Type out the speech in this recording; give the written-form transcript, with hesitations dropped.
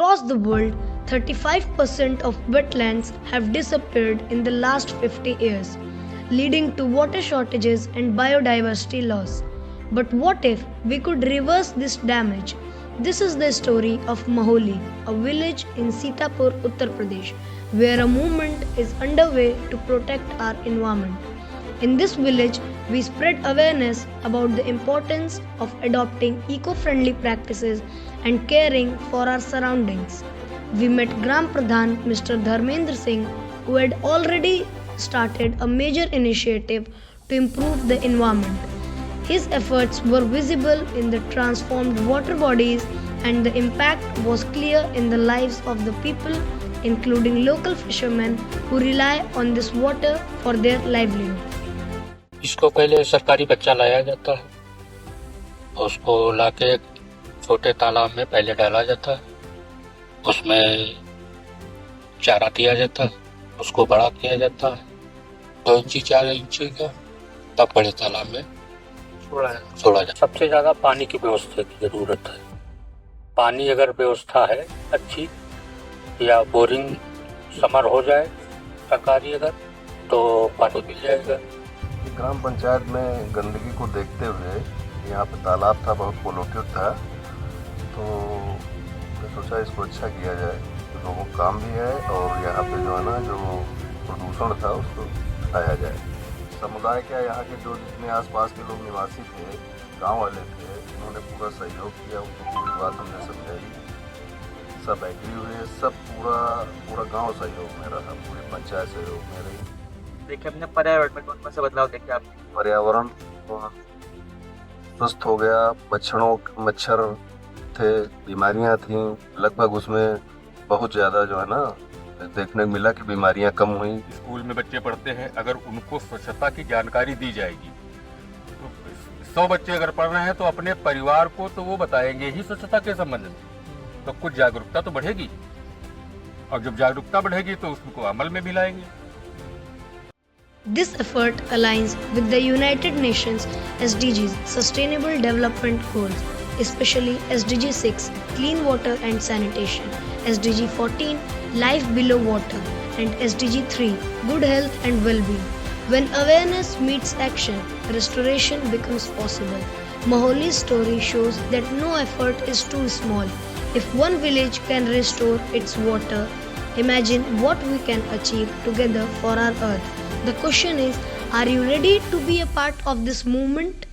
Across the world, 35% of wetlands have disappeared in the last 50 years, leading to water shortages and biodiversity loss. But what if we could reverse this damage? This is the story of Maholi, a village in Sitapur, Uttar Pradesh, where a movement is underway to protect our environment. In this village, we spread awareness about the importance of adopting eco-friendly practices and caring for our surroundings. We met Gram Pradhan Mr. Dharmendra Singh, who had already started a major initiative to improve the environment. His efforts were visible in the transformed water bodies, and the impact was clear in the lives of the people, including local fishermen who rely on this water for their livelihood. इसको पहले सरकारी बच्चा लाया जाता है, उसको लाके छोटे तालाब में पहले डाला जाता है, उसमें चारा दिया जाता है, उसको बड़ा किया जाता है 2 इंची 4 इंची का, तब बड़े तालाब में छोड़ा जाता है। सबसे ज्यादा पानी की व्यवस्था की जरूरत है। पानी अगर व्यवस्था है अच्छी, या बोरिंग समर हो जाए सरकारी अगर, तो पानी मिल जाएगा। ग्राम पंचायत में गंदगी को देखते हुए यहाँ पे तालाब था, बहुत पोल्यूटेड था, तो मैं सोचा इसको अच्छा किया जाए, तो लोगों को काम भी है और यहाँ पे जो है ना जो प्रदूषण था उसको हटाया जाए। समुदाय क्या, यहाँ के जो जितने आसपास के लोग निवासी थे, गांव वाले थे, उन्होंने पूरा सहयोग किया, उनको पूरी बात हमने समझाई, सब एग्री हुए, सब पूरा गाँव सहयोग में रहा, पूरी पंचायत सहयोग में रही। देखिए अपने पर्यावरण में कौन से बदलाव देखे आप? पर्यावरण स्वस्थ हो गया, मच्छर थे, बीमारियां थीं, लगभग उसमें बहुत ज़्यादा जो है ना देखने को मिला कि बीमारियां कम हुई। स्कूल में बच्चे पढ़ते हैं, अगर उनको स्वच्छता की जानकारी दी जाएगी तो 100 बच्चे अगर पढ़ रहे हैं तो अपने परिवार को तो वो बताएंगे ही स्वच्छता के संबंध में, तो कुछ जागरूकता तो बढ़ेगी, और जब जागरूकता बढ़ेगी तो उसको अमल में भी लाएंगे। This effort aligns with the United Nations SDGs Sustainable Development Goals, especially SDG 6 Clean Water and Sanitation, SDG 14 Life Below Water, and SDG 3 Good Health and Well-being. When awareness meets action, restoration becomes possible. Maholi's story shows that no effort is too small. If one village can restore its water, imagine what we can achieve together for our earth. The question is, are you ready to be a part of this movement?